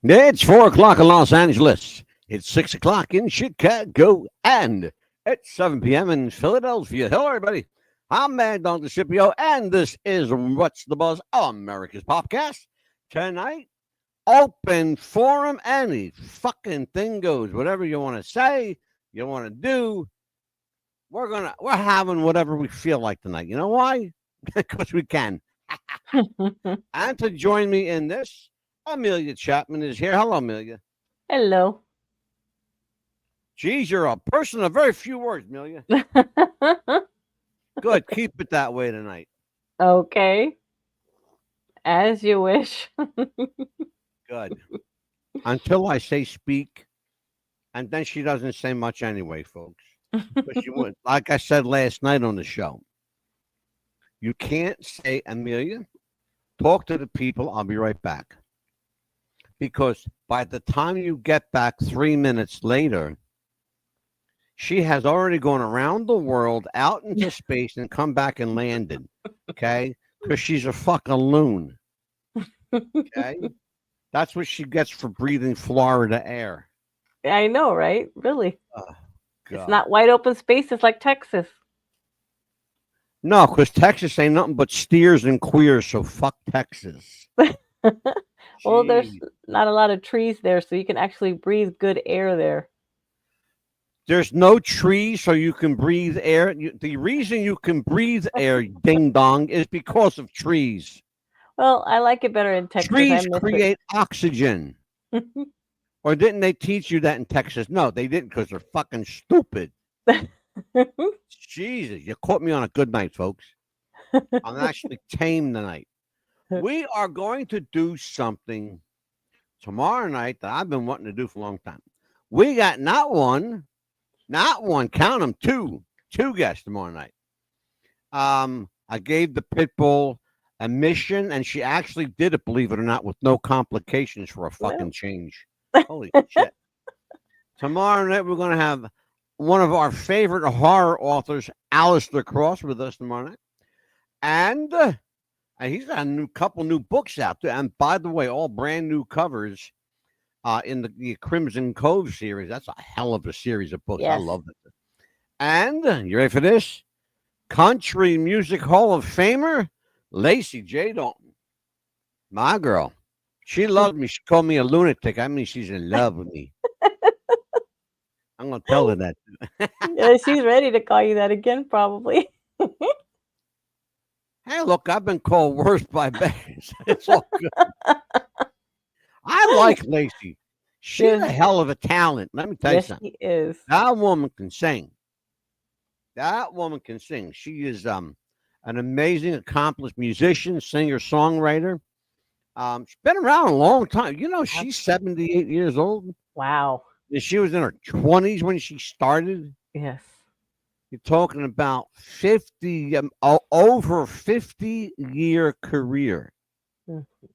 It's 4 o'clock in Los Angeles. It's 6 o'clock in Chicago. And it's 7 p.m. in Philadelphia. Hello, everybody. I'm Mad Dog Scipio, and this is What's the Buzz, America's Popcast. Tonight, open forum, any fucking thing goes. Whatever you want to say, you want to do, we're having whatever we feel like tonight. You know why? Because we can. And to join me in this, Amelia Chapman is here. Hello, Amelia. Hello. Geez, you're a person of very few words, Amelia. Good. Keep it that way tonight. Okay. As you wish. Good. Until I say speak, and then she doesn't say much anyway, folks. But she would, like I said last night on the show, you can't say, Amelia, talk to the people. I'll be right back. Because by the time you get back 3 minutes later, she has already gone around the world, out into space, and come back and landed. Okay? Because she's a fucking loon. Okay? That's what she gets for breathing Florida air. I know, right? Really. Oh, it's not wide open spaces like Texas. No, because Texas ain't nothing but steers and queers, so fuck Texas. Well, there's not a lot of trees there, so you can actually breathe good air there. There's no trees, so you can breathe air. The reason you can breathe air, ding dong, is because of trees. Well, I like it better in Texas. Trees create oxygen. Or didn't they teach you that in Texas? No, they didn't, because they're fucking stupid. Jesus, you caught me on a good night, folks. I'm actually tame tonight. We are going to do something tomorrow night that I've been wanting to do for a long time. We got not one, count them, two guests tomorrow night. I gave the Pitbull a mission, and she actually did it, believe it or not, with no complications for a fucking change. Holy shit. Tomorrow night, we're going to have one of our favorite horror authors, Alistair Cross, with us tomorrow night. And he's got a couple new books out there. And by the way, all brand new covers in the Crimson Cove series. That's a hell of a series of books. Yes. I love it. And you ready for this? Country Music Hall of Famer, Lacey J. Dalton. My girl. She loves me. She called me a lunatic. I mean, she's in love with me. I'm going to tell her that. Yeah, she's ready to call you that again, probably. Hey, look, I've been called worse by beggars. It's all good. I like Lacey. She's a hell of a talent. Let me tell you something. She is. That woman can sing. That woman can sing. She is an amazing, accomplished musician, singer, songwriter. She's been around a long time. You know, she's 78 years old. Wow. And she was in her 20s when she started. Yes. You're talking about 50, over 50-year career. Mm-hmm.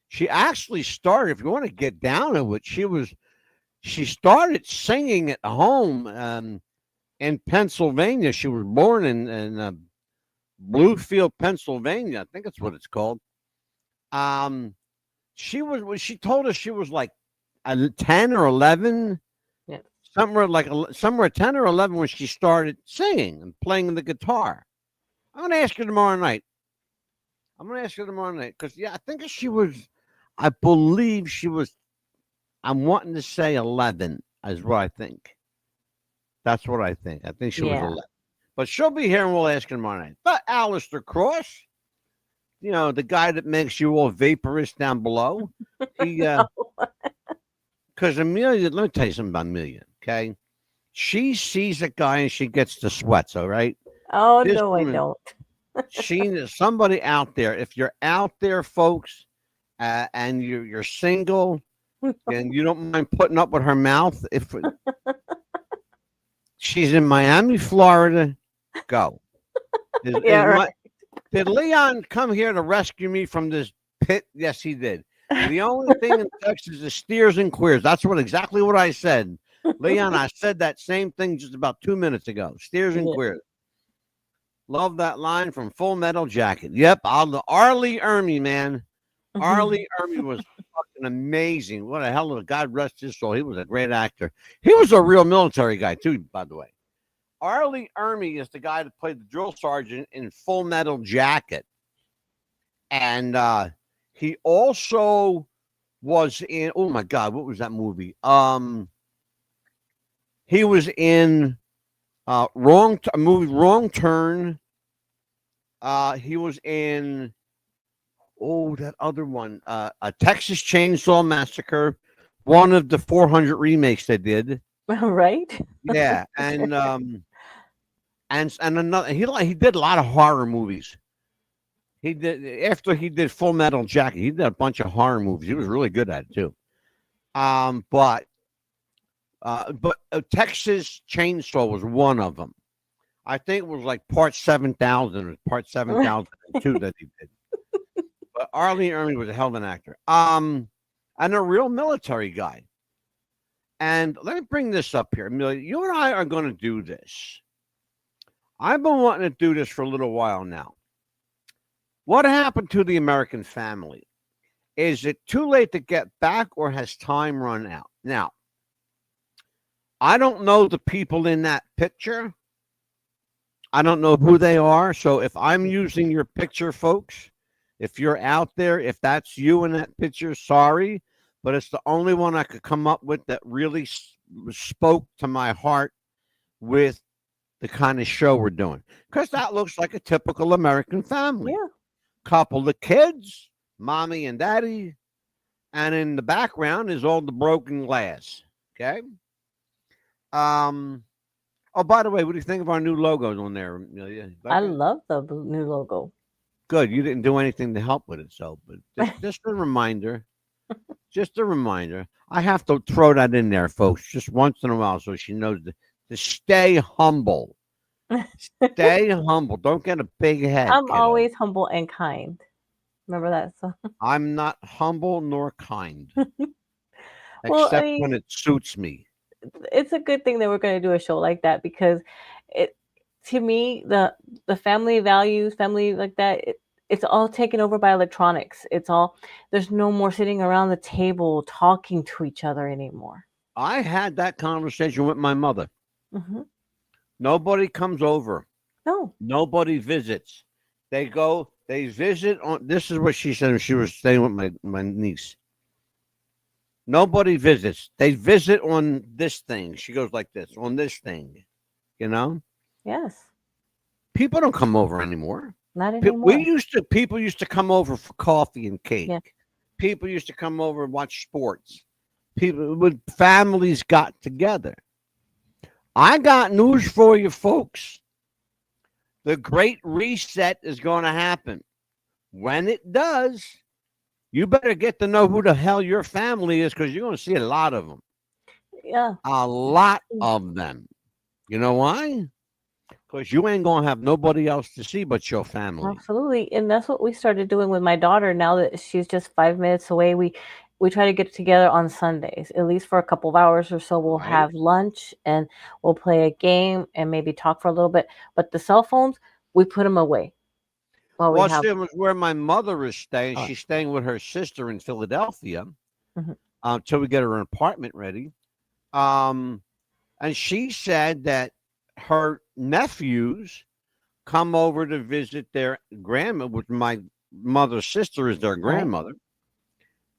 She actually started, if you want to get down to it, she started singing at home in Pennsylvania. She was born in Bluefield, Pennsylvania. I think that's what it's called. She told us she was like 10 or 11. Yeah. Somewhere 10 or 11 when she started singing and playing the guitar. I'm going to ask her tomorrow night. Because, I think I believe she was, I'm wanting to say 11 is what I think. That's what I think. I think she was 11. But she'll be here and we'll ask her tomorrow night. But Alistair Cross, you know, the guy that makes you all vaporous down below. Because Amelia, let me tell you something about Amelia, okay? She sees a guy and she gets the sweats, all right? Oh, no, I don't. Somebody out there, if you're out there, folks, and you're single and you don't mind putting up with her mouth, if she's in Miami, Florida, go. Did Leon come here to rescue me from this pit? Yes, he did. The only thing in Texas is steers and queers. That's exactly what I said. Leon, I said that same thing just about 2 minutes ago. Steers and queers. Love that line from Full Metal Jacket. Yep, Arlie Ermy, man. Arlie Ermy was fucking amazing. What a hell of a God rest his soul. He was a great actor. He was a real military guy too, by the way. Arlie Ermy is the guy that played the drill sergeant in Full Metal Jacket, and he also was in. Oh my God, what was that movie? He was in Wrong Turn. He was in that other one, a Texas Chainsaw Massacre, one of the 400 remakes they did. Right? Yeah, and another. He did a lot of horror movies. He did after he did Full Metal Jacket. He did a bunch of horror movies. He was really good at it too. But Texas Chainsaw was one of them. I think it was like part 7,000 or part 7,002 that he did. But Arlie Ermy was a hell of an actor. And a real military guy. And let me bring this up here, Amelia. You and I are going to do this. I've been wanting to do this for a little while now. What happened to the American family? Is it too late to get back, or has time run out? Now, I don't know the people in that picture. I don't know who they are. So if I'm using your picture, folks, if you're out there, if that's you in that picture, sorry, but it's the only one I could come up with that really spoke to my heart with the kind of show we're doing. Because that looks like a typical American family. Yeah. Couple of kids, mommy and daddy, and in the background is all the broken glass. Okay. Oh, by the way, what do you think of our new logos on there, Amelia? I love the new logo. Good. You didn't do anything to help with it, so but just a reminder. Just a reminder. I have to throw that in there, folks, just once in a while, so she knows to stay humble. Stay humble. Don't get a big head. I'm kiddo. always humble and kind. Remember that song? I'm not humble nor kind, Well, except when it suits me. it's a good thing that we're going to do a show like that, because it, to me, the family values, family like that, it's all taken over by electronics. It's all, there's no more sitting around the table talking to each other anymore. I had that conversation with my mother. Hmm. Nobody comes over. No. Nobody visits. They go, they visit on. This is what she said when she was staying with my niece. Nobody visits. They visit on this thing. She goes like this, on this thing. You know? Yes. People don't come over anymore. Not anymore. People used to come over for coffee and cake. Yeah. People used to come over and watch sports. Families got together. I got news for you, folks. The Great Reset is going to happen. When it does, you better get to know who the hell your family is, because you're going to see a lot of them. Yeah. A lot of them. You know why? Because you ain't going to have nobody else to see but your family. Absolutely. And that's what we started doing with my daughter. Now that she's just 5 minutes away, we try to get together on Sundays, at least for a couple of hours or so. We'll have lunch and we'll play a game and maybe talk for a little bit. But the cell phones, we put them away. Where my mother is staying. She's staying with her sister in Philadelphia until we get her an apartment ready. And she said that her nephews come over to visit their grandma, which my mother's sister is their grandmother.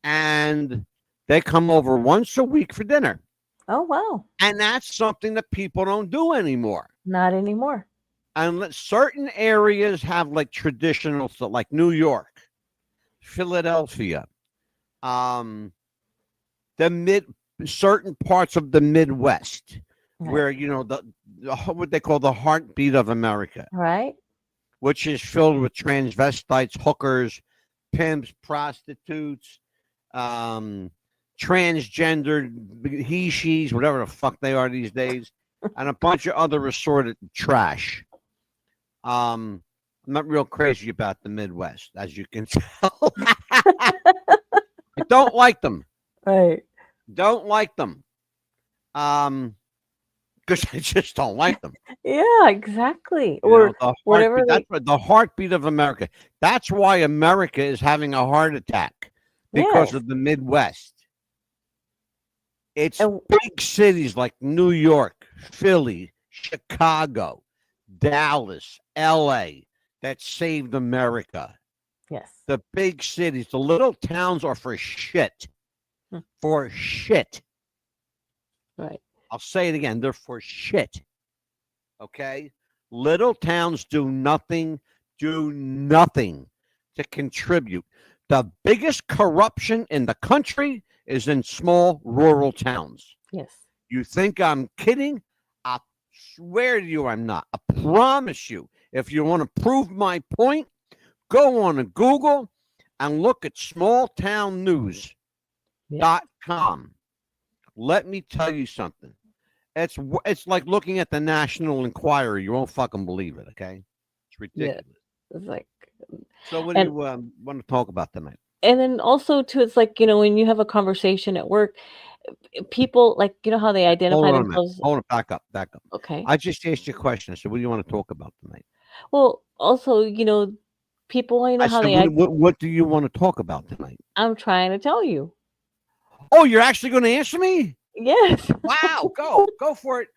And they come over once a week for dinner. Oh, wow. And that's something that people don't do anymore. Not anymore. And certain areas have like traditional stuff, like New York, Philadelphia, certain parts of the Midwest, where, you know, the what they call the heartbeat of America. Right. Which is filled with transvestites, hookers, pimps, prostitutes, transgendered he, she's, whatever the fuck they are these days, and a bunch of other assorted trash. I'm not real crazy about the Midwest, as you can tell. I don't like them. Right. Don't like them. Because I just don't like them. Yeah, exactly. That's the heartbeat of America. That's why America is having a heart attack. because Yes. of the Midwest. It's And big cities like New York, Philly, Chicago, Dallas, LA that saved America. yes. The big cities, the little towns are for shit. Hmm. For shit. Right. I'll say it again. They're for shit. Okay? Little towns do nothing to contribute. The biggest corruption in the country is in small rural towns. Yes. You think I'm kidding? I swear to you, I'm not. I promise you. If you want to prove my point, go on to Google and look at Yeah. smalltownnews.com. Let me tell you something. It's like looking at the National Enquirer. You won't fucking believe it. Okay, it's Yeah. ridiculous. It's like, So, what do and you want to talk about tonight? and then also too, it's like, when you have a conversation at work, people, like, how they Hold identify on a minute. themselves. Hold on. Back up. Back up. Okay. I just asked you a question. I said, "What do you want to talk about tonight?" Well, also, people, I how said, they "What do you want to talk about tonight?" I'm trying to tell you. Oh, you're actually going to answer me? Yes. Wow. Go for it.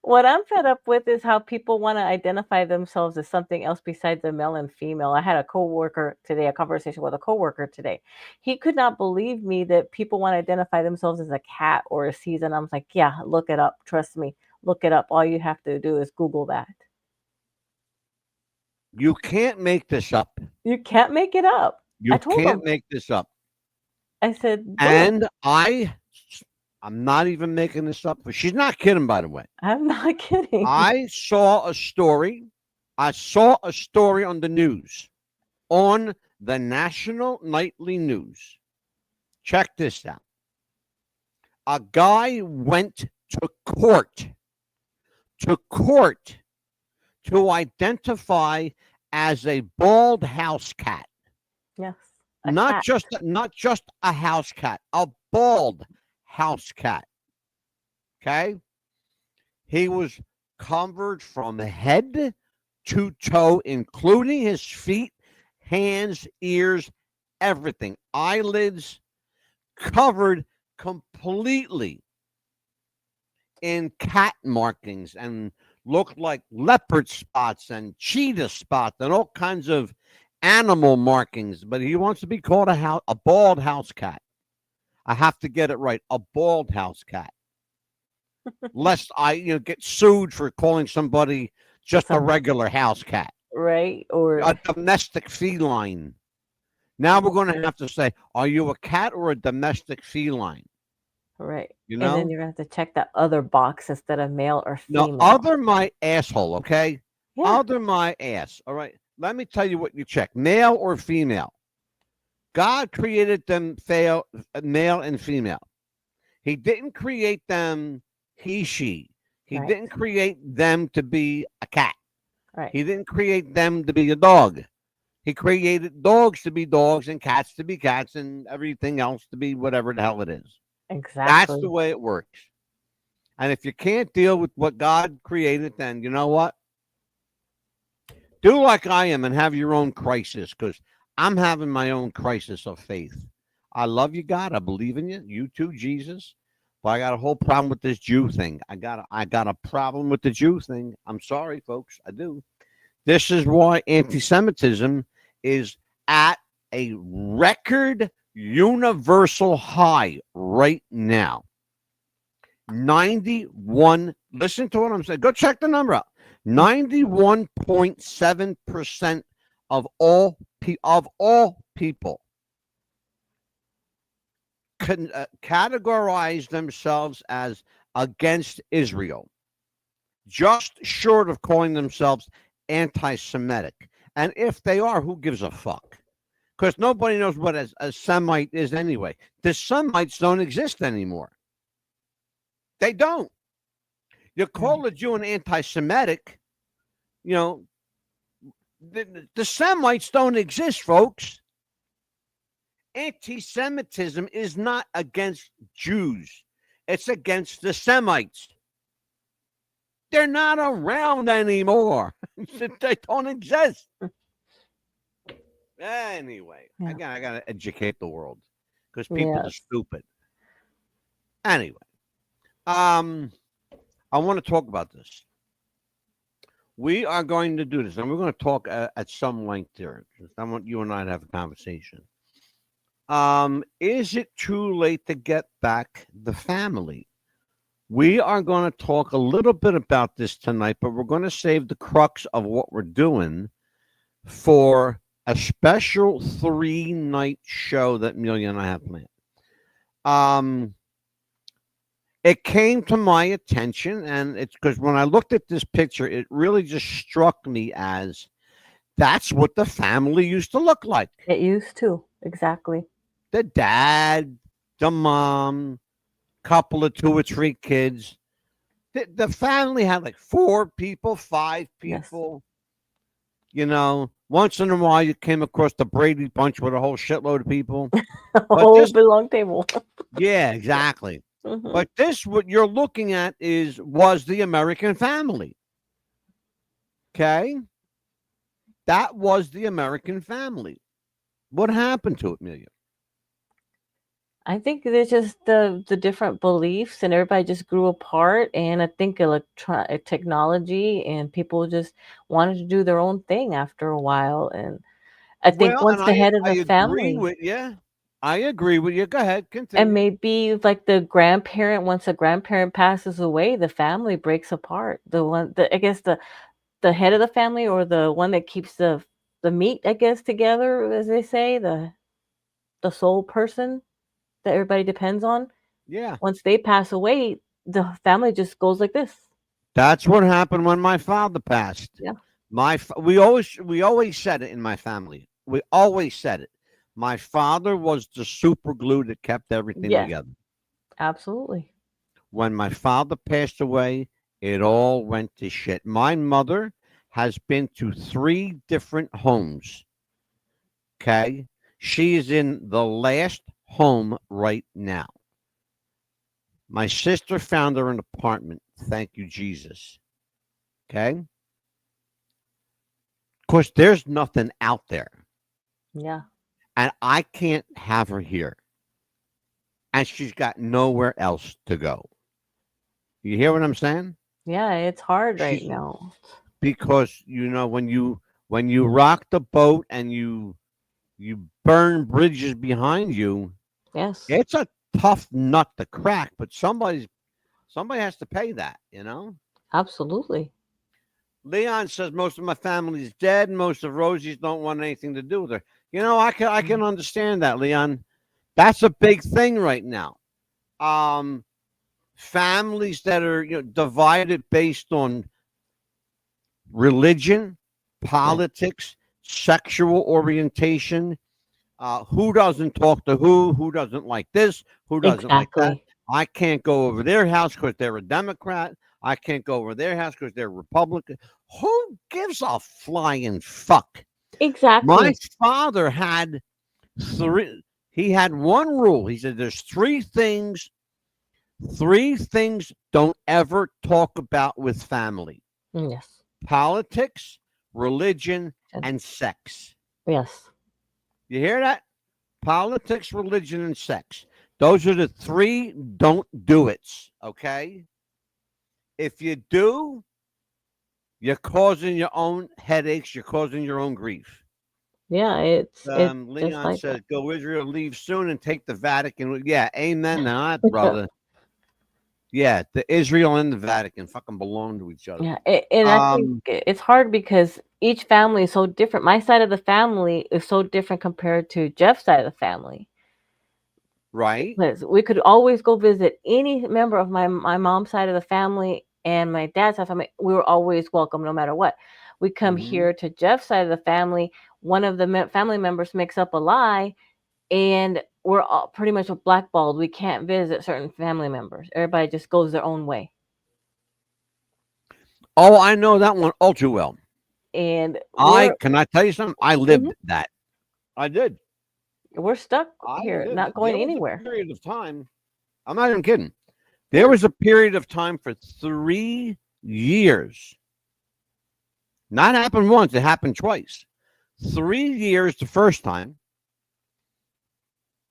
What I'm fed up with is how people want to identify themselves as something else besides a male and female. I had a conversation with a coworker today. He could not believe me that people want to identify themselves as a cat or a season. I was like, yeah, look it up. Trust me. Look it up. All you have to do is Google that. You can't make this up. You can't make it up. I You told can't him. make this up. I said, look, And I'm not even making this up. But she's not kidding, by the way. I'm not kidding. I saw a story. I saw a story on the news, on the National Nightly News. Check this out. A guy went to court to identify as a bald house cat. Yes. A Not cat. just a house cat, a bald house cat. Okay? He was covered from head to toe, including his feet, hands, ears, everything. Eyelids covered completely in cat markings and looked like leopard spots and cheetah spots and all kinds of animal markings. But he wants to be called a bald house cat. I have to get it right. A bald house cat. Lest I get sued for calling somebody just a regular house cat, Right? Or a domestic feline. Now we're going to have to say, are you a cat or a domestic feline? right. You And then know? you're gonna have to check that other box instead of male or No, female. other my asshole, okay? Yeah. Other my ass. All right. Let me tell you what you check, male or female. God created them male and female. He didn't create them she. He Right. didn't create them to be a cat. Right. He didn't create them to be a dog. He created dogs to be dogs and cats to be cats and everything else to be whatever the hell it is. That's the Exactly. way it works. And if you can't deal with what God created, then you know what? Do like I am and have your own crisis, because I'm having my own crisis of faith. I love you, God. I believe in you. You too, Jesus. But I got a whole problem with this Jew thing. I got a problem with the Jew thing. I'm sorry, folks. I do. This is why anti-Semitism is at a record universal high right now. 91. Listen to what I'm saying. Go check the number out. 91.7% of all people categorize themselves as against Israel, just short of calling themselves anti-Semitic. And if they are, who gives a fuck? Because nobody knows what a Semite is anyway. The Semites don't exist anymore. They don't. You call a Jew an anti-Semitic, the Semites don't exist, folks. Anti-Semitism is not against Jews. It's against the Semites. They're not around anymore. They don't exist. Anyway, Yeah. again, I got to educate the world because people are Yes. stupid. Anyway, I want to talk about this. We are going to do this, and we're going to talk at some length here. I want you and I to have a conversation. Is it too late to get back the family? We are going to talk a little bit about this tonight, but we're going to save the crux of what we're doing for a special 3-night show that Amelia and I have planned. It came to my attention, and it's because when I looked at this picture, it really just struck me as that's what the family used to look like. It used to. Exactly. The dad, the mom, couple of 2 or 3 kids. The family had like 4 people, 5 Yes. people. Once in a while you came across the Brady Bunch with a whole shitload of people. A But whole this, big long table. yeah, exactly. Hmm. But this, what you're looking at was the American family. Okay? That was the American family. What happened to it, Amelia? I think there's just the different beliefs, and everybody just grew apart. And I think technology and people just wanted to do their own thing after a while. And I think Well, and once the I head of I the agree family, with you. I agree with you. Go ahead, and continue. maybe like the grandparent, once a grandparent passes away, the family breaks apart. I guess the head of the family, or the one that keeps the meat, I guess, together, as they say, the sole person that everybody depends on. Yeah. Once they pass away, the family just goes like this. That's what happened when my father passed. Yeah. We always said it in my family. We always said it. My father was the super glue that kept everything Yes, together. absolutely. When my father passed away, it all went to shit. My mother has been to 3 different homes. Okay. She is in the last home right now. My sister found her an apartment. Thank you, Jesus. Okay. Of course, there's nothing out there. Yeah. And I can't have her here. And she's got nowhere else to go. You hear what I'm saying? Yeah, it's hard right She's now. because when you rock the boat and you burn bridges behind you, Yes, it's a tough nut to crack, but somebody has to pay that. absolutely. Leon says most of my family's dead. Most of Rosie's don't want anything to do with her. I can understand that, Leon. That's a big thing right now. Um, Families that are divided based on religion, Yes, politics, sexual orientation. Who doesn't talk to who doesn't like this, who doesn't like that. exactly. I can't go over their house because they're a Democrat. I can't go over their house because they're Republican. Who gives a flying fuck? My Exactly. father had he had one rule. He said there's three things don't ever talk about with family: Yes. politics, religion, And and sex. yes. You hear that? Politics, religion, and sex. Those are the 3 don't do it's. Okay. If you do, you're causing your own headaches. You're causing your own grief. Yeah, it's Leon like that. says, "Go Israel, leave soon, and take the Vatican." Yeah, amen. Now, brother. Yeah, the Israel and the Vatican fucking belong to each other. Yeah, and I think Um, it's hard because each family is so different. My side of the family is so different compared to Jeff's side of the family. right. Because we could always go visit any member of my mom's side of the family and my dad's side of the family. We were always welcome no matter what. We come Hmm. here to Jeff's side of the family. One of the family members makes up a lie, and we're all pretty much blackballed. We can't visit certain family members. Everybody just goes their own way, Oh, I know that one all too well. and I can I tell you something? I mhm, lived that. I did. we're stuck I here, lived not it. going There was a anywhere. period of time. I'm not even kidding. There Yeah, was a period of time for 3 years. Not happened once, it happened twice. 3 years the first time.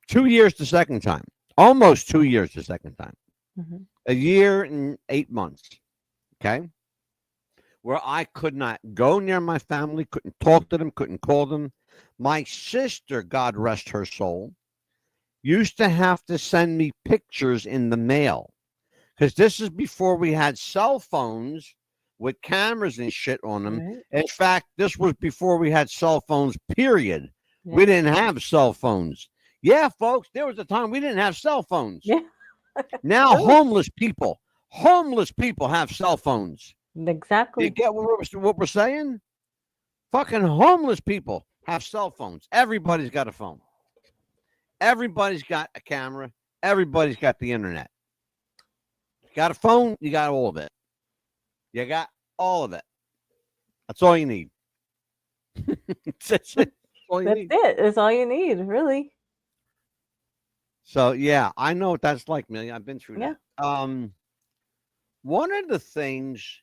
2 years the second time. Almost 2 years the second time. Mm-hmm. A year and 8 months. Okay. Where I could not go near my family, couldn't talk to them, couldn't call them. My sister, God rest her soul, used to have to send me pictures in the mail because this is before we had cell phones with cameras and shit on them. Right. In fact, this was before we had cell phones, period. We Yeah. didn't have cell phones. Yeah, folks, there was a time we didn't have cell phones. Yeah. Now True. homeless people have cell phones. You Exactly. get what we're saying? Fucking homeless people have cell phones. Everybody's got a phone. Everybody's got a camera. Everybody's got the internet. You got a phone, you got all of it. You got all of it. That's all you need. That's it. All you That's need. it. That's all you need, really. So yeah, I know what that's like, Amelia. I've been through Yeah. that. One of the things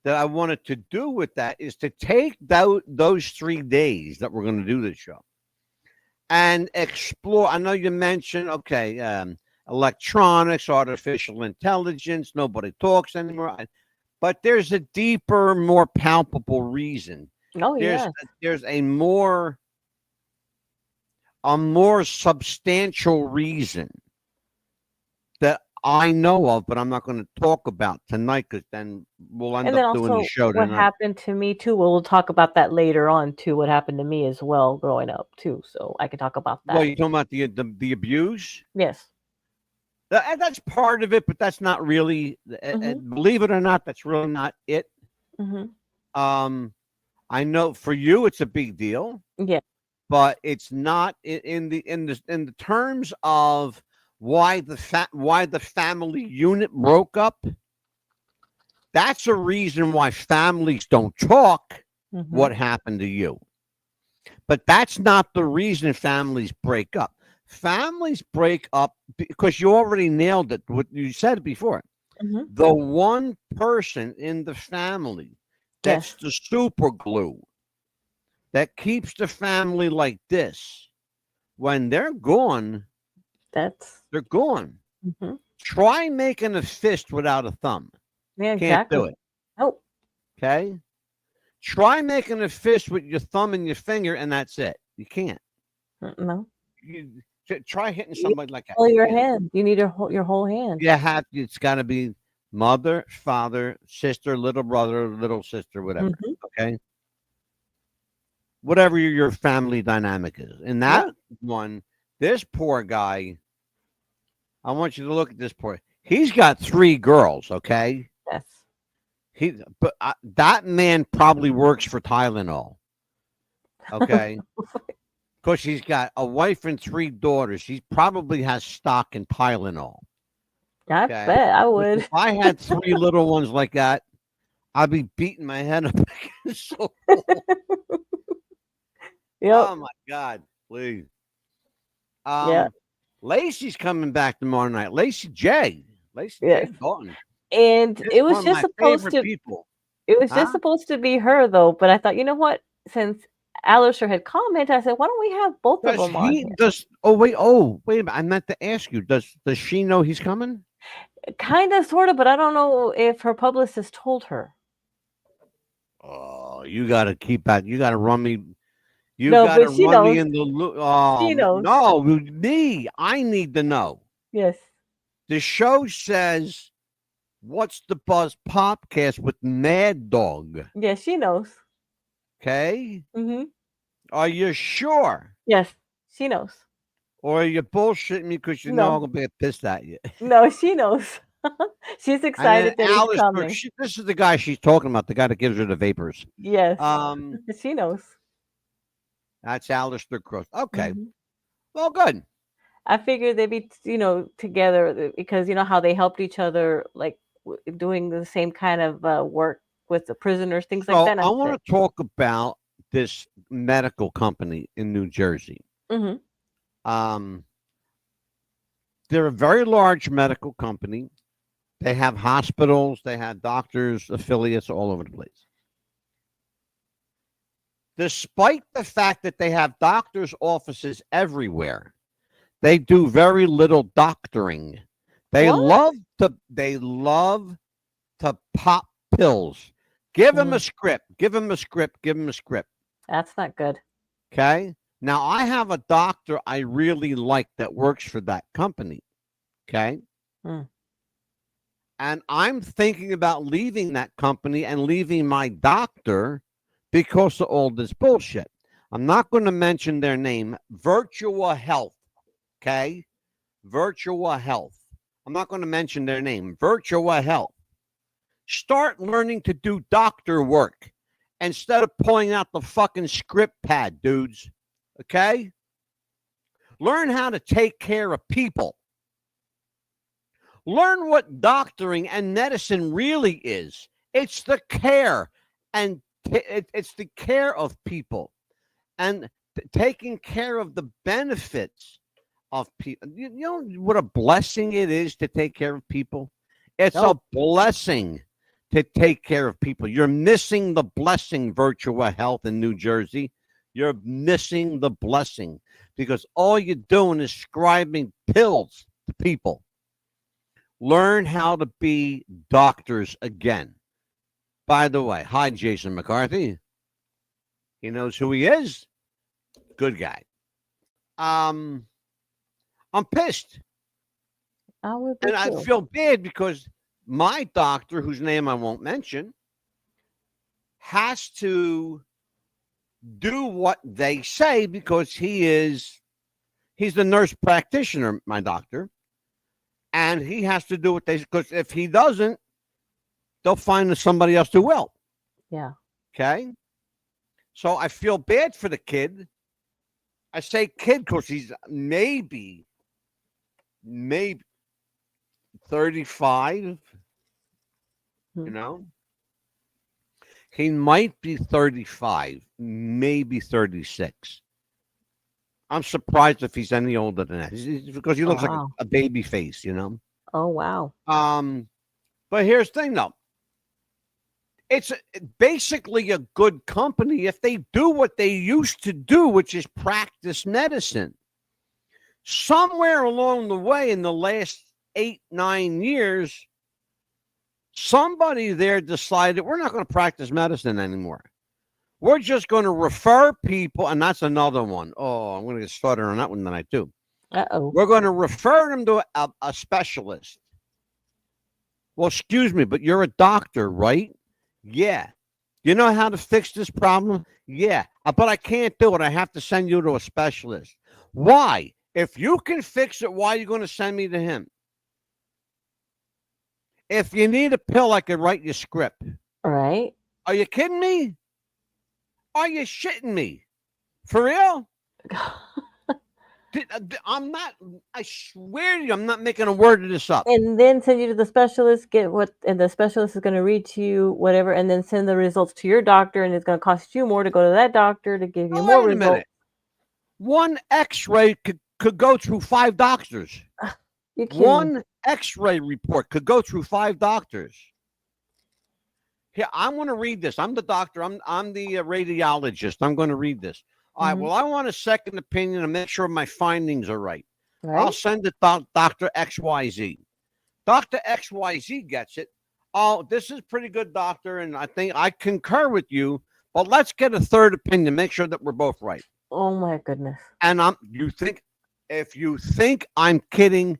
that I wanted to do with that is to take those 3 days that we're going to do this show and explore. I know you mentioned, okay, electronics, artificial intelligence, nobody talks anymore. But there's a deeper, more palpable reason. Oh yeah. There's a more substantial reason that I know of, but I'm not going to talk about tonight because then we'll end And then up doing the also show what tonight. happened to me too. We'll talk about that later on too. What happened to me as well growing up too. So I can talk about Well, that. you're talking about the abuse. Yes. That's part of it, but that's not really. Mm-hmm. Believe it or not, that's really not it. Mm-hmm. I know for you it's a big deal, Yeah. but it's not in the terms of why the family unit broke up. That's a reason why families don't talk. Mm-hmm. What happened to you? But that's not the reason families break up. Families break up because you already nailed it. What you said before. Mm-hmm. The one person in the family that's Yes. the super glue that keeps the family like this. When they're gone, That's. they're gone. Mm-hmm. Try making a fist without a thumb. Yeah. Can't do Exactly. it. Nope. Okay? Try making a fist with your thumb and your finger, and that's it. You can't. No. Try hitting You somebody like that. all You your can't. hand. You need your whole hand. You have. It's got to be mother, father, sister, little brother, little sister, whatever. Mm-hmm. Okay? Whatever your family dynamic is. And that one, this poor guy, I want you to look at this poor. He's got 3 girls, okay? Yes. That man probably works for Tylenol, okay? Because he's got a wife and 3 daughters. He probably has stock in Tylenol. I Okay? bet I would. If I had 3 little ones like that, I'd be beating my head up against the wall. Yep. Oh my God, please. Yeah. Lacey's coming back tomorrow night. Lacey J. Yes. Dalton. And It's it one was of just my supposed favorite to. people. It was Huh? just supposed to be her though. But I thought, you know what? Since Alistair had commented, I said, why don't we have both of Does them on he here? does? Oh wait a minute. I meant to ask you. Does she know he's coming? Kind of, sort of, but I don't know if her publicist told her. Oh, you got to keep that. You got to run me. You No, got to but she run me knows. in the loop. She knows. No, me. I need to know. Yes. The show says, "What's the Buzz Popcast with Mad Dog?" Yes, she knows. Okay. Mm-hmm. Are you sure? Yes, she knows. Or are you bullshitting me because you know I'm No, gonna be pissed at you? no, she knows. She's And then excited that he's Alistair, coming. this is the guy she's talking about, the guy that gives her the vapors. Yes, Um, she knows. that's Alistair Cross. Okay, Mm-hmm. well, good. I figured they'd be, together because you know how they helped each other, like doing the same kind of work with the prisoners, things like So that. And I I want said, to talk about this medical company in New Jersey. mm-hmm. They're a very large medical company. They have hospitals, they have doctors, affiliates all over the place. Despite the fact that they have doctors' offices everywhere, They do very little doctoring. They What? love to pop pills. Give them a Mm, script. Give them a script. Give them a script. that's not good. Okay. Now I have a doctor I really like that works for that company. Okay. Mm, And I'm thinking about leaving that company and leaving my doctor because of all this bullshit. I'm not going to mention their name. Virtua Health. Okay. Virtua Health. I'm not going to mention their name. Virtua Health. Start learning to do doctor work instead of pulling out the fucking script pad, dudes. Okay? Learn how to take care of people. Learn what doctoring and medicine really is. It's the care and it's the care of people and taking care of the benefits of people. You know what a blessing it is to take care of people? It's a no. blessing to take care of people. You're missing the blessing, Virtua Health in New Jersey. You're missing the blessing because all you're doing is scribing pills to people. Learn how to be doctors again. By the way, hi, Jason McCarthy. He knows who he is. Good guy. I'm pissed. I would be And I too. feel bad because my doctor, whose name I won't mention, has to do what they say because he's the nurse practitioner, my doctor, and he has to do what they, because if he doesn't, they'll find somebody else who will. Yeah. Okay. So I feel bad for the kid. I say kid because he's maybe 35, Hmm. you know. He might be 35, maybe 36. I'm surprised if he's any older than that. Because he Oh, looks like wow. a baby face, you know. Oh, wow. But here's the thing, though. It's basically a good company if they do what they used to do, which is practice medicine. Somewhere along the way in the last 8, 9 years, somebody there decided we're not going to practice medicine anymore. We're just going to refer people, and that's another one. Oh, I'm going to get started on that one tonight, too. Uh-oh. We're going to refer them to a specialist. Well, excuse me, but you're a doctor, right? Yeah. You know how to fix this problem? Yeah. But I can't do it. I have to send you to a specialist. Why? If you can fix it, why are you going to send me to him? If you need a pill, I could write you a script. Right. Are you kidding me? Are you shitting me? For real? I'm not, I swear to you, I'm not making a word of this up. And then send you to the specialist, get what, and the specialist is going to read to you whatever, and then send the results to your doctor, and it's going to cost you more to go to that doctor to give you Oh, more wait a results. minute. One x-ray could go through 5 doctors. You kidding me? One x-ray report could go through 5 doctors. Here, I'm going to read this. I'm the doctor. I'm the radiologist. I'm going to read this. All right. Mhm. Well, I want a second opinion and make sure my findings are right. Right? I'll send it to Dr. XYZ. Dr. XYZ gets it. Oh, this is pretty good, doctor, and I think I concur with you, but let's get a third opinion. Make sure that we're both right. Oh my goodness. And if you think I'm kidding,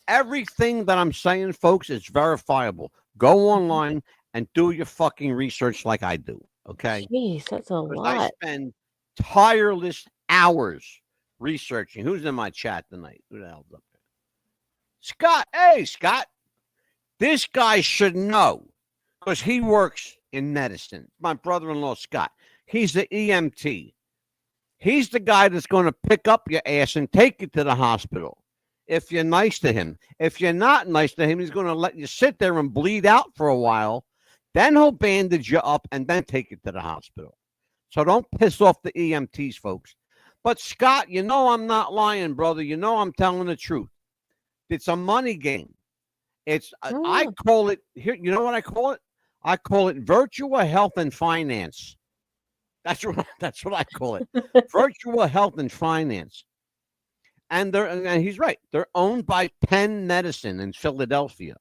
everything that I'm saying, folks, is verifiable. Go online and do your fucking research like I do. Okay. Jeez, that's a Because I lot. spend tireless hours researching. Who's in my chat tonight? Who the hell's up there? Scott. Hey, Scott. This guy should know because he works in medicine. My brother-in-law, Scott. He's the EMT. He's the guy that's going to pick up your ass and take you to the hospital if you're nice to him. If you're not nice to him, he's going to let you sit there and bleed out for a while. Then he'll bandage you up and then take you to the hospital. So don't piss off the EMTs, folks. But Scott, you know I'm not lying, brother. You know I'm telling the truth. It's a money game. It's I call it here. You know what I call it? I call it virtual health and finance. That's what I call it. Virtual health and finance. and he's right. They're owned by Penn Medicine in Philadelphia.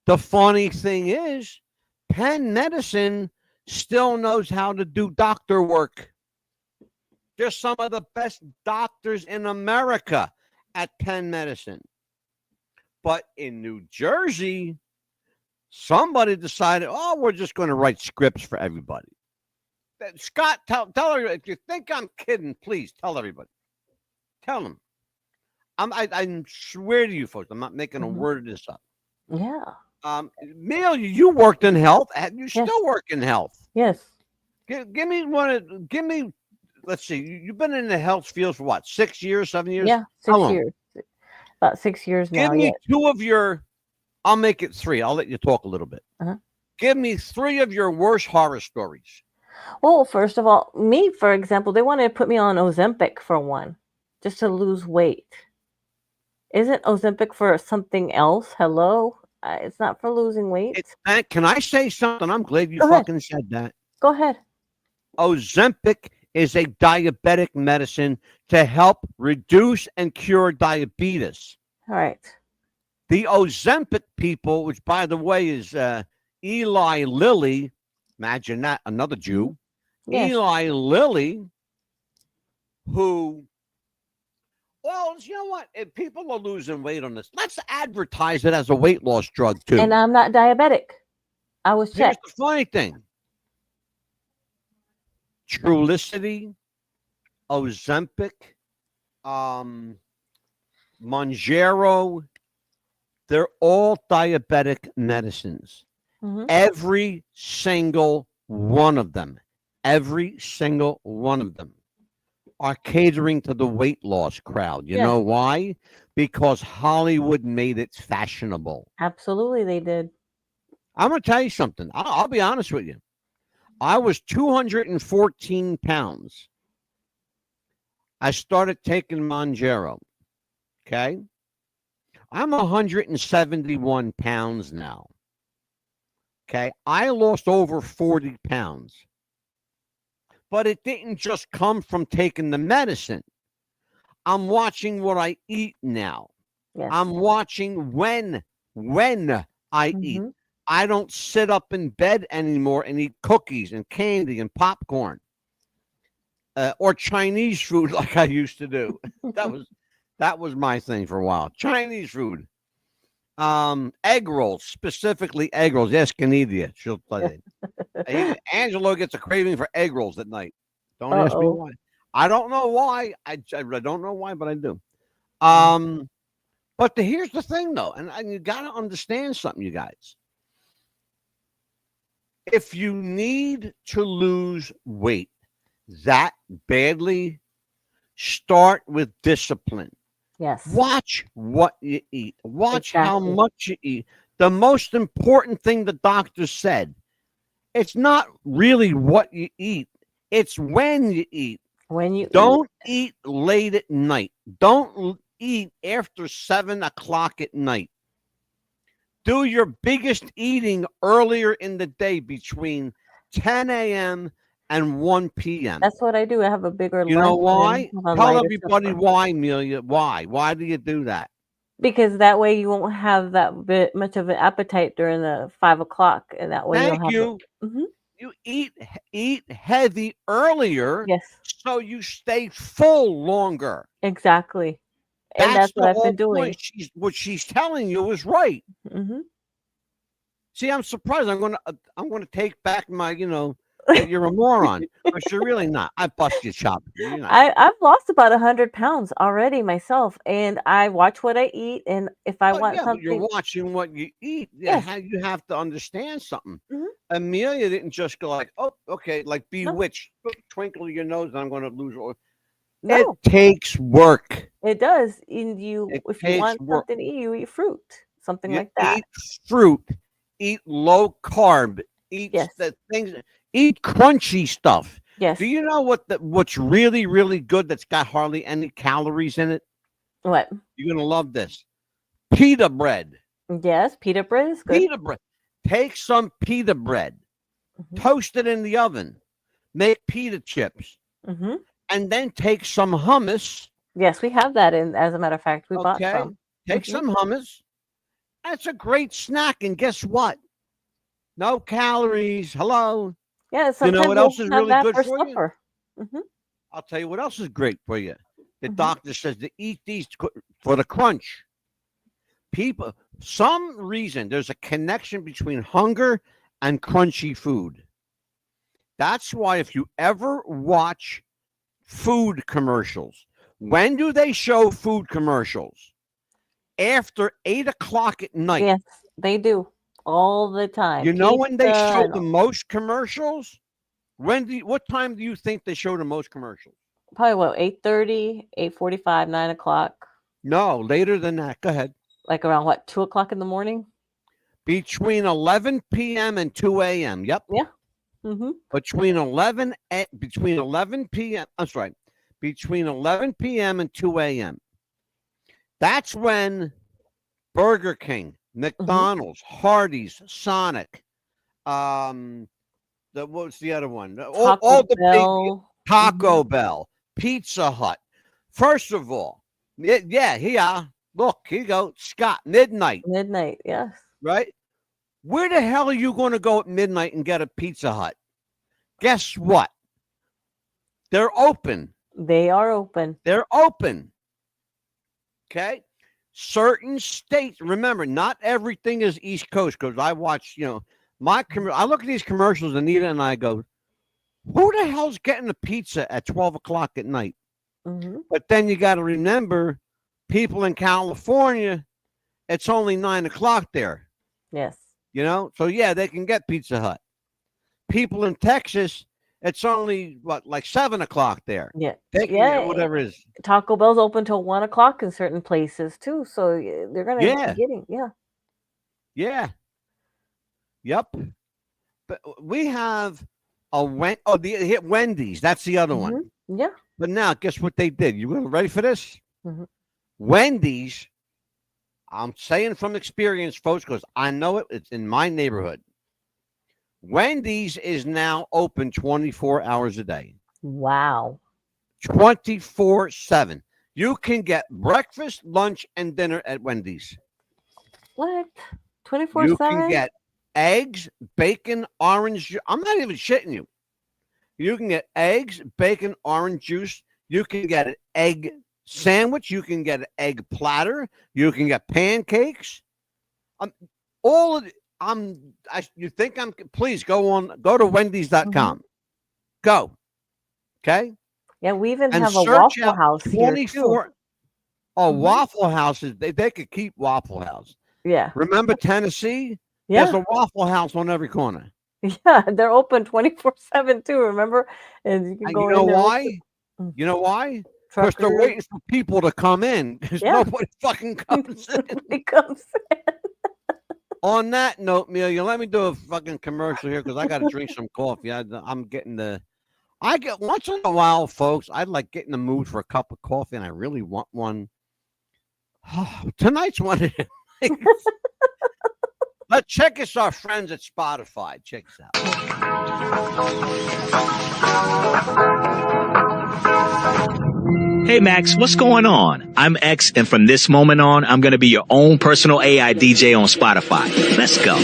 The funny thing is, Penn Medicine still knows how to do doctor work. They're some of the best doctors in America at Penn Medicine. But in New Jersey, somebody decided, oh, we're just going to write scripts for everybody. Scott, tell everybody, if you think I'm kidding, please tell everybody. Tell them. I swear to you folks, I'm not making a word of this up. Yeah. Amelia, you worked in health. You still work in health. Yes. Give me. Let's see. You've been in the health field for what? 6 years, 7 years? Yeah, 6 years. About 6 years now. Give me two of your. I'll make it 3. I'll let you talk a little bit. Give me 3 of your worst horror stories. Well, first of all, me, for example, they wanted to put me on Ozempic for one, just to lose weight. Isn't Ozempic for something else? Hello? It's not for losing weight. Can I say something? I'm glad you fucking said that. Go ahead. Ozempic is a diabetic medicine to help reduce and cure diabetes. All right. The Ozempic people, which by the way is Eli Lilly, imagine that, another Jew. Yes. Eli Lilly, who, well, you know what? If people are losing weight on this, let's advertise it as a weight loss drug too. And I'm not diabetic. I was checked. Here's the funny thing. Trulicity, Ozempic, Mounjaro, they're all diabetic medicines. Every single one of them are catering to the weight loss crowd. You know why? Because Hollywood made it fashionable. Absolutely, they did. I'm going to tell you something. I'll be honest with you. I was 214 pounds. I started taking Mounjaro. Okay. I'm 171 pounds now. Okay. I lost over 40 pounds. But it didn't just come from taking the medicine. I'm watching what I eat now. Yes. I'm watching when I eat. I don't sit up in bed anymore and eat cookies and candy and popcorn or Chinese food like I used to do. That was my thing for a while. Chinese food, egg rolls, specifically egg rolls. Yes, Canidia. She'll tell you. Angelo gets a craving for egg rolls at night. Don't ask me why. I don't know why. I don't know why, but I do. But here's the thing, though, and you got to understand something, you guys. If you need to lose weight that badly, start with discipline. Yes. Watch what you eat. Watch how much you eat. The most important thing the doctor said, it's not really what you eat. It's when you eat. Don't eat late at night. Don't eat after 7 o'clock at night. Do your biggest eating earlier in the day between 10 a.m. and 1 p.m. That's what I do. I have a bigger lunch. You know why? Tell everybody why, Amelia. Why? Why do you do that? Because that way you won't have that bit much of an appetite during the 5 o'clock, and that way you eat heavy earlier. Yes. So you stay full longer. Exactly. And that's what I've been doing. What she's telling you is right. See, I'm surprised. I'm gonna take back my, that you're a moron, but you're really not. I bust your chop. I've lost about 100 pounds already myself, and I watch what I eat, and if I want something, you're watching what you eat. Yes. You have to understand something. Amelia didn't just go like, oh, okay, like Bewitched, twinkle your nose, and I'm going to lose. No. It takes work. It does. If you want something to eat, you eat fruit, something like that. Eat fruit. Eat low carb. Eat the things. Eat crunchy stuff. Yes. Do you know what's really, really good that's got hardly any calories in it? What? You're gonna love this. Pita bread. Yes, pita bread is good. Pita bread. Take some pita bread, toast it in the oven, make pita chips, and then take some hummus Yes, we have that in. As a matter of fact, we bought Okay, some. take Hmm. some hummus. That's a great snack, and guess what? No calories. Hello. Yeah, You know sometimes what else we'll is have really that good for for you? supper. Hmm. I'll tell you what else is great for you. The Hmm. doctor says to eat these for the crunch. People, some reason there's a connection between hunger and crunchy food. That's why if you ever watch food commercials, when do they show food commercials? After 8 o'clock at night. Yes, they do all the time. You know Pizza when they show and the most commercials? What time do you think they show the most commercials? probably what 8:30, 8:45, 9 o'clock, No, later than that. Go ahead. like around what 2 o'clock in the morning. Between 11 p.m. and 2 a.m. Yep. Yeah. Hmm. Between 11 p.m. That's right. Between 11 p.m. and 2 a.m. That's when Burger King, Hmm. McDonald's, Hardee's, Sonic, what's the other one? All Taco the big Bell. Hmm. Taco Bell, Pizza Hut. First of all, yeah, here. Look, here you go. Scott, midnight, Midnight. Yes, right? Where the hell are you going to go at midnight and get a Pizza Hut? Guess what? They're open. they are open. They're open. Okay. Certain states, remember, not everything is East Coast because I watch, I look at these commercials, Anita, and I go, who the hell's getting a pizza at 12 o'clock at night? Hmm. But then you got to remember, people in California, it's only 9 o'clock there, Yes. So yeah, they can get Pizza Hut. People in Texas, it's only like 7 o'clock there. Yeah. They can get Yeah. whatever it is. Taco Bell's open till 1 o'clock in certain places too, so they're gonna be Yeah, getting. Yeah. yeah, yep. But we have the Wendy's. That's the other one. Hmm. Yeah. But now, guess what they did? You ready for this? Hmm. Wendy's. I'm saying from experience, folks, because I know it. It's in my neighborhood. Wendy's is now open 24 hours a day, Wow. 24/7. You can get breakfast, lunch, and dinner at Wendy's. What? 24 You can 7? get eggs, bacon, orange. I'm not even shitting you. You can get eggs, bacon, orange juice. You can get an egg sandwich. You can get an egg platter. You can get pancakes. All of you think I'm please go to Wendy's.com. Go. Okay. Yeah, we even And have a search Waffle out House here too. 24. Oh, Mhm. Waffle Houses. They could keep Waffle House. Yeah. Remember Tennessee? There's Yeah. a Waffle House on every corner. Yeah, they're open 24/7 too, remember? And you can And go you know in there with why? the You know why? Because they're truckers. waiting for people to come in. Because Yeah. nobody fucking comes in. It comes On that note, Amelia, let me do a fucking commercial here because I got to drink some coffee. I'm getting I get once in a while, folks. I'd like get in the mood for a cup of coffee, and I really want one. Tonight's one of the things. Let's check us our friends at Spotify. Check us out. Hey Max, what's going on? I'm X, and from this moment on, I'm going to be your own personal AI DJ on Spotify. Let's go.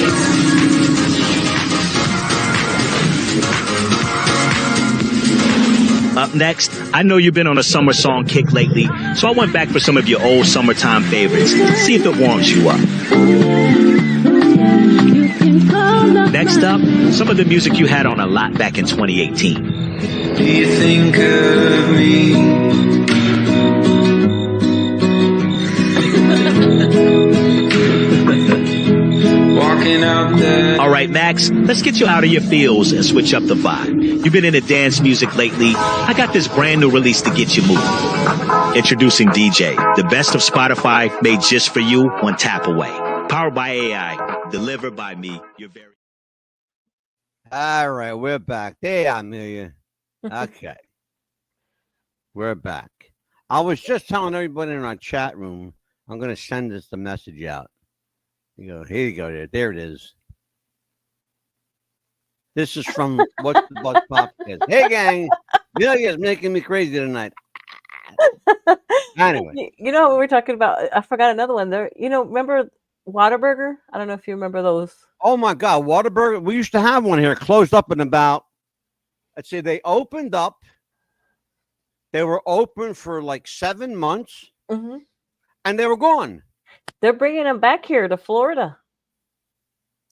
Up next, I know you've been on a summer song kick lately, so I went back for some of your old summertime favorites. See if it warms you up. Next up, some of the music you had on a lot back in 2018. Do you think of me? Walking out there. All right, Max, let's get you out of your feels and switch up the vibe. You've been into dance music lately. I got this brand new release to get you moving. Introducing DJ, the best of Spotify made just for you, one tap away. Powered by AI, delivered by me, your very... All right, we're back. Hey, Amelia. Okay. We're back. I was just telling everybody in our chat room, I'm going to send the message out. Here you go. There it is. This is from What's the Buzz Popcast. Hey, gang. Amelia's making me crazy tonight. Anyway, You know what we're talking about? I forgot another one there. Remember Whataburger? I don't know if you remember those. oh my God, Whataburger. We used to have one here, closed up in about, let's see, they opened up. They were open for like 7 months Hmm. and they were gone. They're bringing them back here to Florida.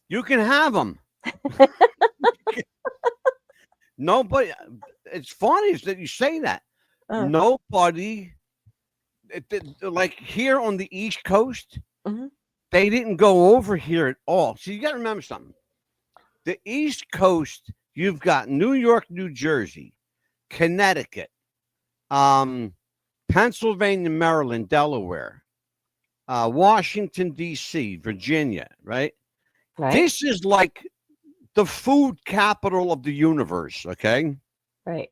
You can have them. Nobody, it's funny that you say that. Uh, Nobody, like here on the East Coast, mhm. they didn't go over here at all. So you got to remember something. The East Coast, you've got New York, New Jersey, Connecticut, Pennsylvania, Maryland, Delaware, Washington, D.C., Virginia, right? Right, This is like the food capital of the universe, okay? right.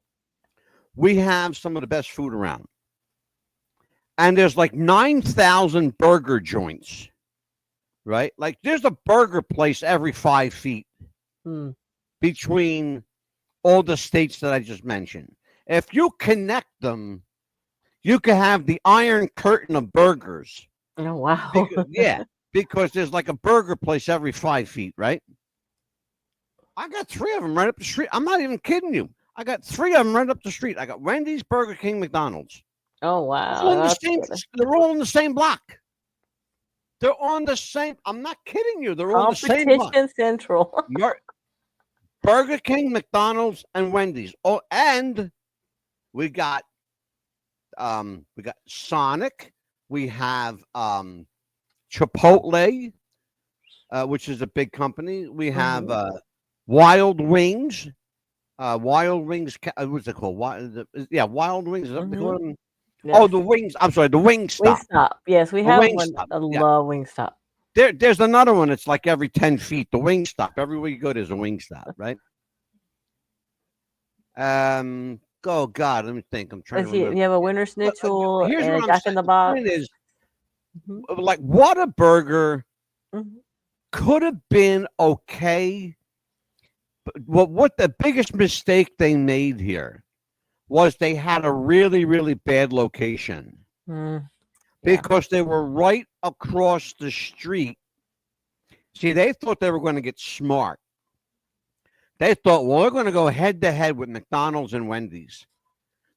We have some of the best food around. And there's like 9,000 burger joints, right? Like there's a burger place every 5 feet Hmm. between all the states that I just mentioned. If you connect them, you can have the Iron Curtain of burgers. Oh wow. Yeah, because there's like a burger place every 5 feet, right? I got 3 of them right up the street. I'm not even kidding you. I got 3 of them right up the street. I got Wendy's, Burger King, McDonald's. Oh All wow. in the That's same, good. they're all in the same block. They're on the same. I'm not kidding you. They're on the same block. Competition Central. Burger King, McDonald's, and Wendy's. Oh, and we got Sonic. We have Chipotle, which is a big company. We have Wild Wings. Wild Wings. What's it called? Wild Wings. Is that what they call them? Yes. Oh, the Wings. I'm sorry, the Wingstop. Wingstop. Yes, we The have Wingstop, one. I yeah. love Wingstop. There's another one. It's like every 10 feet. The Wingstop. Everywhere you go, there's a Wingstop, right? Oh God, let me think. I'm trying Let's to see. remember. You have a Winter Schnitzel Here's and what a I'm Jack saying. in the The Box. point is, Mhm. like, Whataburger Mhm. could have been okay. But what the biggest mistake they made here was they had a really, really bad location Yeah. because they were right across the street. See, they thought they were going to get smart. They thought, well, we're going to go head to head with McDonald's and Wendy's.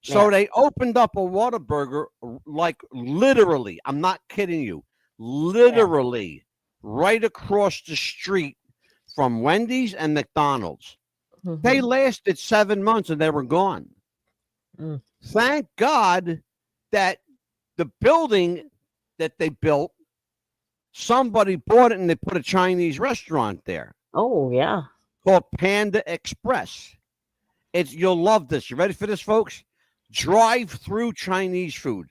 So Yeah. they opened up a Whataburger, like literally, I'm not kidding you, literally right across the street from Wendy's and McDonald's. They Mhm. lasted 7 months and they were gone. Mm. Thank God that the building that they built, somebody bought it and they put a Chinese restaurant there Oh yeah. called Panda Express. You'll love this. You ready for this, folks? Drive-through Chinese food.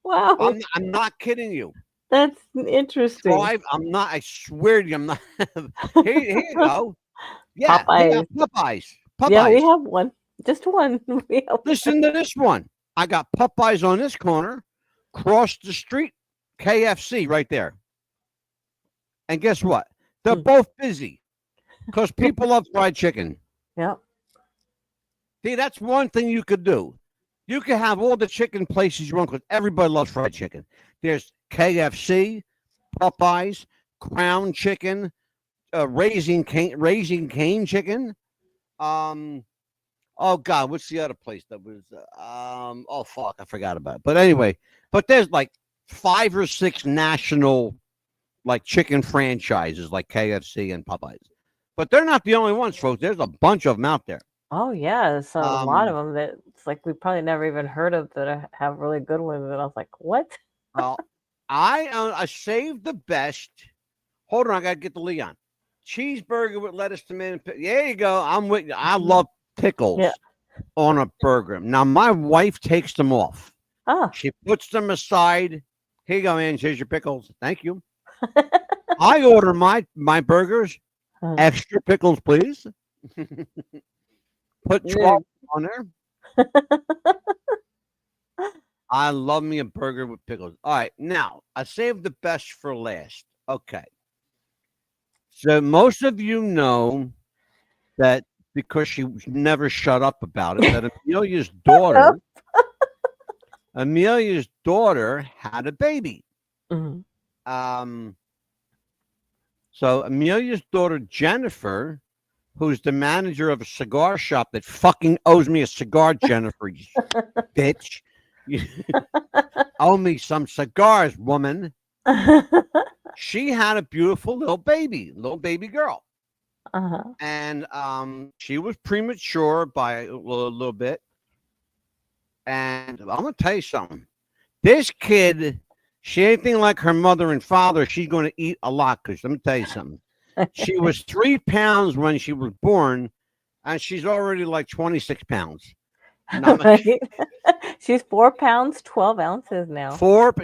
Wow. I'm not kidding you. That's interesting. I swear to you, I'm not. Here you go. Yeah, Popeyes. Popeyes. Yeah, we Popeyes. have one. Just one. We have Listen to this one. I got Popeyes on this corner, across the street, KFC right there. And guess what? They're Hmm. both busy because people love fried chicken. Yeah. See, that's one thing you could do. You can have all the chicken places you want because everybody loves fried chicken. There's KFC, Popeyes, Crown Chicken, Raising Cane Chicken. Oh God, what's the other place that was? Oh fuck, I forgot about it. But anyway, there's like 5 or 6 national like chicken franchises like KFC and Popeyes. But they're not the only ones, folks. There's a bunch of them out there. Oh yeah. There's a lot of Um, them that it's like we probably never even heard of that have really good ones. And I was like, what? Well, I saved the best. Hold on, I gotta get the Leon cheeseburger with lettuce, tomato. There you go. I'm with you. I love pickles Yeah. on a burger. Now my wife takes them off. Oh. She puts them aside. Here you go, man. Here's your pickles. Thank you. I order my burgers extra pickles, please. Put 12 on there. I love me a burger with pickles. All right, now I saved the best for last. Okay. So most of you know that because she never shut up about it, that Amelia's daughter Amelia's daughter had a baby. Mhm. So Amelia's daughter Jennifer, who's the manager of a cigar shop that fucking owes me a cigar, Jennifer, you bitch. You owe me some cigars, woman. She had a beautiful little baby girl. Uh-huh. And she was premature by a little bit. And I'm gonna tell you something. This kid, she ain't anything like her mother and father. She's gonna eat a lot. Cause let me tell you something. She was 3 pounds when she was born, and she's already like 26 pounds. Right? She's 4 pounds, 12 ounces now.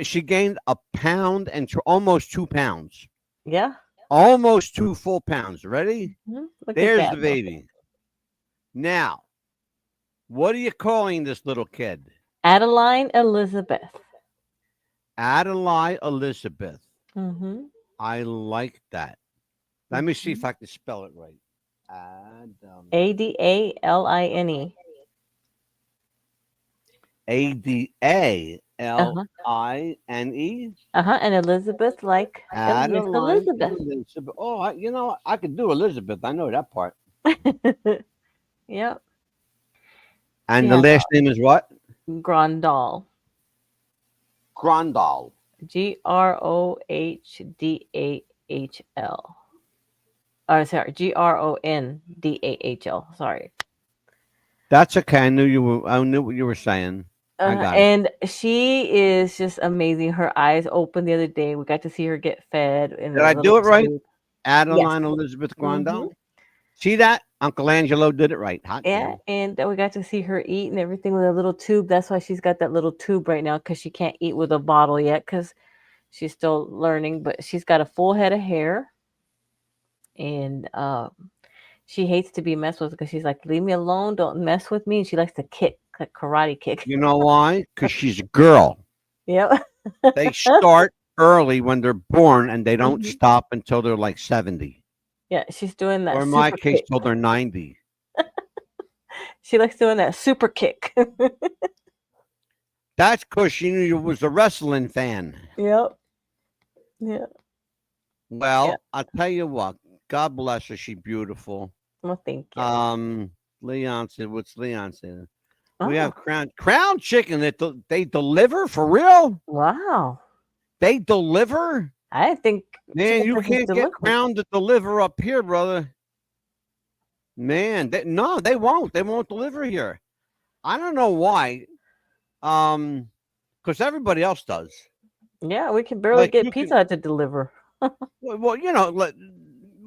She gained a pound and almost 2 pounds. Yeah. Almost 2 full pounds. Ready? Look at There's that, the baby. Now, what are you calling this little kid? Adeline Elizabeth. Adeline Elizabeth. Mm-hmm. I like that. Let me see if I can spell it right. Adaline. Adaline. And Elizabeth like Miss Adeline Elizabeth. Elizabeth. Oh, I could do Elizabeth. I know that part. Yep. And the last name is what? Grandal. Grandal. Grohdahl. Oh, sorry, Grondahl. Sorry. That's okay. I knew what you were saying. I got it. And she is just amazing. Her eyes opened the other day. We got to see her get fed. Did I do it right? Adeline Elizabeth Grandal. See that? Uncle Angelo did it right. Hot damn. And we got to see her eat and everything with a little tube. That's why she's got that little tube right now, because she can't eat with a bottle yet because she's still learning. But she's got a full head of hair. And she hates to be messed with because she's like, leave me alone. Don't mess with me. And she likes to kick, like karate kick. You know why? Because she's a girl. Yep. They start early when they're born and they don't stop until they're like 70. Yeah, she's doing that. Or in my case, till they're 90. She likes doing that super kick. That's because she was a wrestling fan. Yep. Yeah. Well, I'll tell you what. God bless her. She's beautiful. Well, thank you. Leon said, what's Leon saying? We have crown chicken that they deliver for real. Wow. They deliver. I think, man, you can't get crown to deliver up here, brother. Man, no, they won't. They won't deliver here. I don't know why. Because everybody else does. Yeah, we can barely get Pizza Hut to deliver. Well,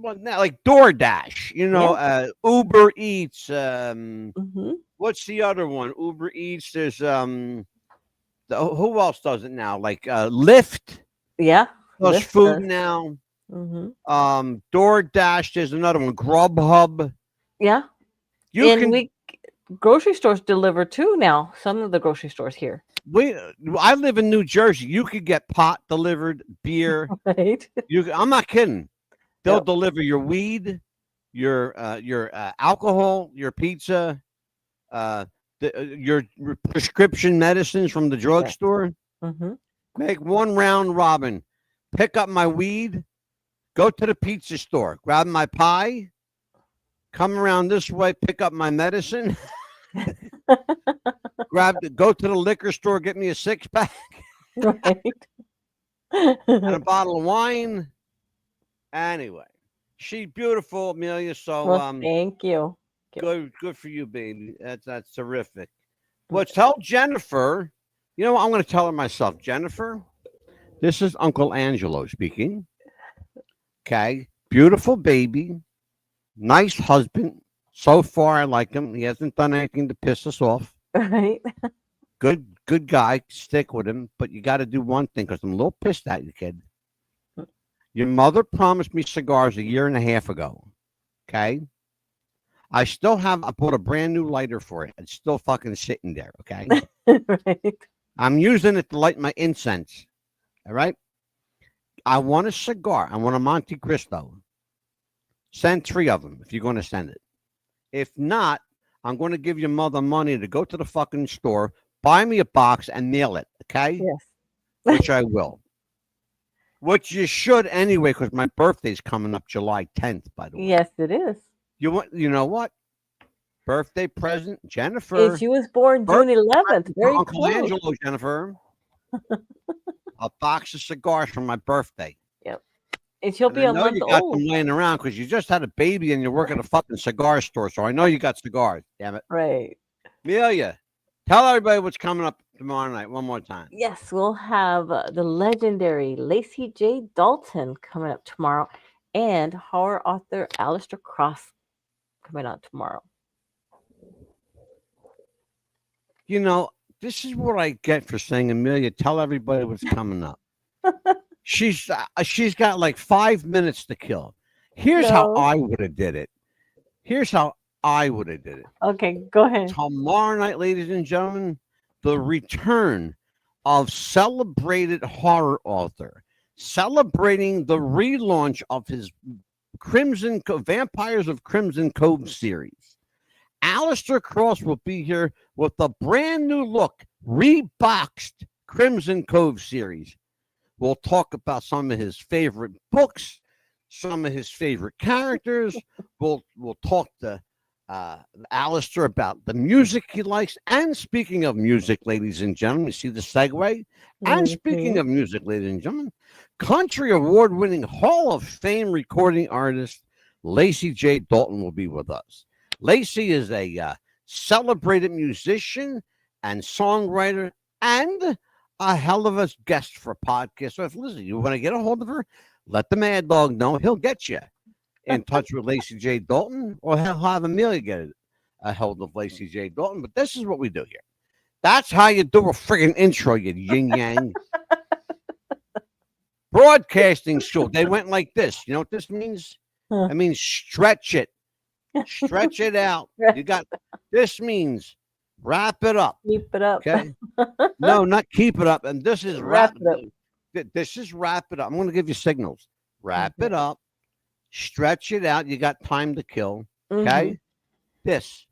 like DoorDash, Uber Eats. What's the other one? Uber Eats. There's who else does it now? Like Lyft. Yeah, does food now. DoorDash. There's another one. Grubhub. Yeah, grocery stores deliver too now. Some of the grocery stores here. I live in New Jersey. You could get pot delivered, beer. Right. I'm not kidding. They'll deliver your weed, your alcohol, your pizza, your prescription medicines from the drugstore. Make one round robin. Pick up my weed. Go to the pizza store. Grab my pie. Come around this way. Pick up my medicine. Go to the liquor store. Get me a 6-pack. Right. And a bottle of wine. Anyway, she's beautiful, Amelia. So thank you. Good for you, baby. That's terrific. Well, tell Jennifer. You know what? I'm going to tell her myself. Jennifer, this is Uncle Angelo speaking. Okay, beautiful baby, nice husband. So far, I like him. He hasn't done anything to piss us off. Right. Good guy. Stick with him. But you got to do one thing, because I'm a little pissed at you, kid. Your mother promised me cigars a year and a half ago. Okay. I bought a brand new lighter for it. It's still fucking sitting there. Okay. Right. I'm using it to light my incense. All right. I want a cigar. I want a Monte Cristo. Send 3 of them if you're going to send it. If not, I'm going to give your mother money to go to the fucking store, buy me a box and mail it, okay? Yes. Which I will. Which you should anyway, because my birthday's coming up July 10th, by the way. Yes, it is. You know what? Birthday present, Jennifer. And she was born June 11th. Very Uncle close. Angelo, Jennifer. A box of cigars for my birthday. Yep. And she'll be a month you got old. them laying around because you just had a baby and you work at a fucking cigar store, so I know you got cigars. Damn it, Right. Amelia, tell everybody what's coming up tomorrow night one more time. Yes, we'll have the legendary Lacey J. Dalton coming up tomorrow, and horror author Alistair Cross coming out tomorrow. You know, this is what I get for saying, Amelia, tell everybody what's coming up. She's got like 5 minutes to kill. Here's how I would have did it. Okay, go ahead. Tomorrow night, ladies and gentlemen, the return of celebrated horror author, celebrating the relaunch of his Vampires of Crimson Cove series. Alistair Cross will be here with a brand new look, reboxed Crimson Cove series. We'll talk about some of his favorite books, some of his favorite characters. We'll talk to Alistair about the music he likes. And speaking of music, ladies and gentlemen, you see the segue? And speaking of music, ladies and gentlemen, country award-winning Hall of Fame recording artist Lacey J. Dalton will be with us. Lacey is a celebrated musician and songwriter and a hell of a guest for podcasts. So if you want to get a hold of her, let the Mad Dog know. He'll get you in touch with Lacey J. Dalton, or he'll have Amelia get a hold of Lacey J. Dalton. But this is what we do here. That's how you do a friggin' intro, you yin-yang. Broadcasting school. They went like this. You know what this means? It means stretch it. Stretch it out. You got this means wrap it up. Keep it up. Okay. No, not keep it up. And this is Wrap it up. This is wrap it up. I'm going to give you signals. Wrap it up. Stretch it out. You got time to kill. Okay. This.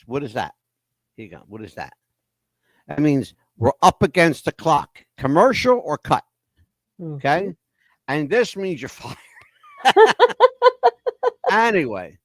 What is that? Here you go. What is that? That means we're up against the clock. Commercial or cut. Okay. And this means you're fired. Anyway,